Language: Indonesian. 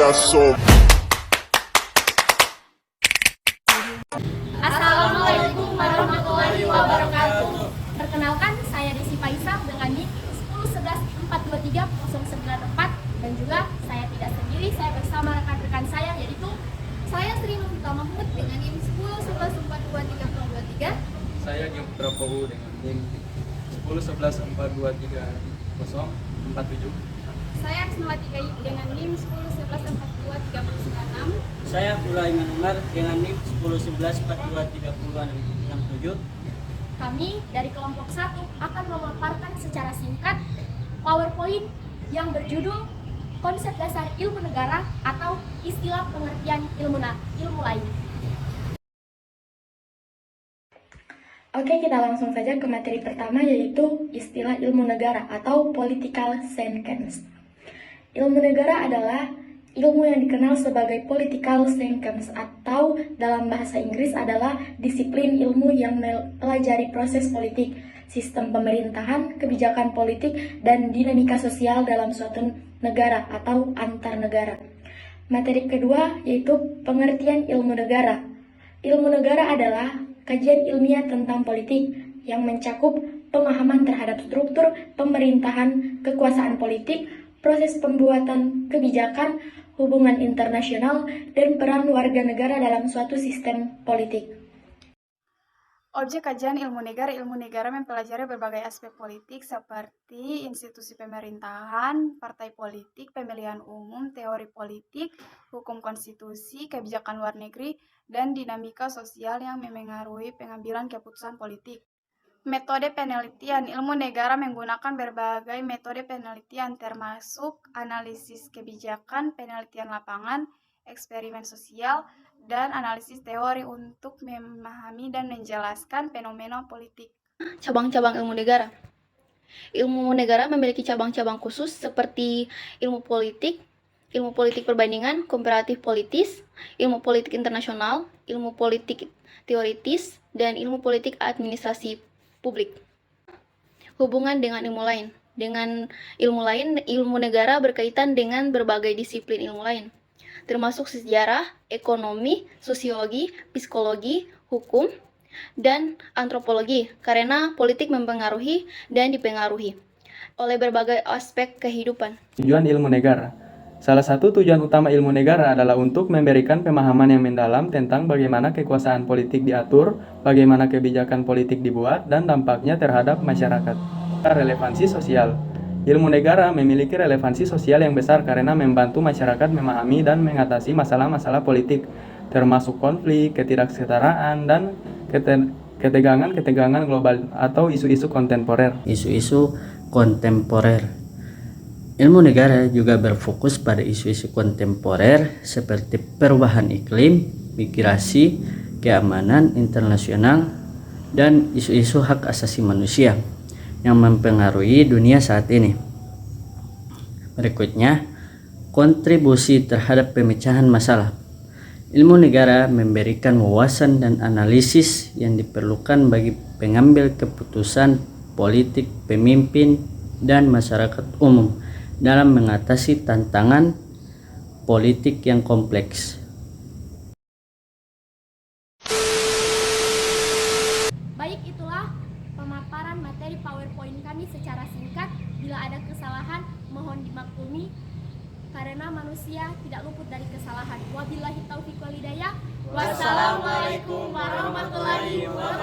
so. Assalamualaikum warahmatullahi wabarakatuh. Perkenalkan, saya Desi Faisal dengan NIM 1011423094 dan juga saya tidak sendiri, saya bersama rekan-rekan saya yaitu saya Sri Nurita Mahmud dengan NIM 1011423023. Saya Gempra Powu dengan NIM 1011423047. Saya Rismawati Gayu dengan NIM 1011423096. Saya Sulaiman Umar dengan NIM 1011423067. Kami dari kelompok 1 akan memaparkan secara singkat PowerPoint yang berjudul Konsep Dasar Ilmu Negara atau Istilah Pengertian Ilmu Lain. Oke, kita langsung saja ke materi pertama yaitu istilah ilmu negara atau political science. Ilmu negara adalah ilmu yang dikenal sebagai political science atau dalam bahasa Inggris adalah disiplin ilmu yang mempelajari proses politik, sistem pemerintahan, kebijakan politik, dan dinamika sosial dalam suatu negara atau antar negara. Materi kedua yaitu pengertian ilmu negara. Ilmu negara adalah kajian ilmiah tentang politik yang mencakup pemahaman terhadap struktur pemerintahan, kekuasaan politik, proses pembuatan kebijakan, hubungan internasional, dan peran warga negara dalam suatu sistem politik. Objek kajian ilmu negara mempelajari berbagai aspek politik seperti institusi pemerintahan, partai politik, pemilihan umum, teori politik, hukum konstitusi, kebijakan luar negeri, dan dinamika sosial yang memengaruhi pengambilan keputusan politik. Metode penelitian ilmu negara menggunakan berbagai metode penelitian termasuk analisis kebijakan, penelitian lapangan, eksperimen sosial, dan analisis teori untuk memahami dan menjelaskan fenomena politik. Cabang-cabang ilmu negara. Ilmu negara memiliki cabang-cabang khusus seperti ilmu politik perbandingan, komparatif politis, ilmu politik internasional, ilmu politik teoritis, dan ilmu politik administrasi publik. Hubungan dengan ilmu lain. Dengan ilmu lain, ilmu negara berkaitan dengan berbagai disiplin ilmu lain, termasuk sejarah, ekonomi, sosiologi, psikologi, hukum, dan antropologi, karena politik mempengaruhi dan dipengaruhi oleh berbagai aspek kehidupan. Tujuan ilmu negara. Salah satu tujuan utama ilmu negara adalah untuk memberikan pemahaman yang mendalam tentang bagaimana kekuasaan politik diatur, bagaimana kebijakan politik dibuat, dan dampaknya terhadap masyarakat. Relevansi sosial. Ilmu negara memiliki relevansi sosial yang besar karena membantu masyarakat memahami dan mengatasi masalah-masalah politik, termasuk konflik, ketidaksetaraan, dan ketegangan global atau isu-isu kontemporer. Isu-isu kontemporer. Ilmu negara juga berfokus pada isu-isu kontemporer seperti perubahan iklim, migrasi, keamanan internasional, dan isu-isu hak asasi manusia yang mempengaruhi dunia saat ini. Berikutnya, kontribusi terhadap pemecahan masalah. Ilmu negara memberikan wawasan dan analisis yang diperlukan bagi pengambil keputusan politik, pemimpin, dan masyarakat umum dalam mengatasi tantangan politik yang kompleks. Baik, itulah pemaparan materi PowerPoint kami secara singkat. Bila ada kesalahan, mohon dimaklumi karena manusia tidak luput dari kesalahan. Wabillahi taufiq wal hidayah. Wassalamualaikum warahmatullahi wabarakatuh.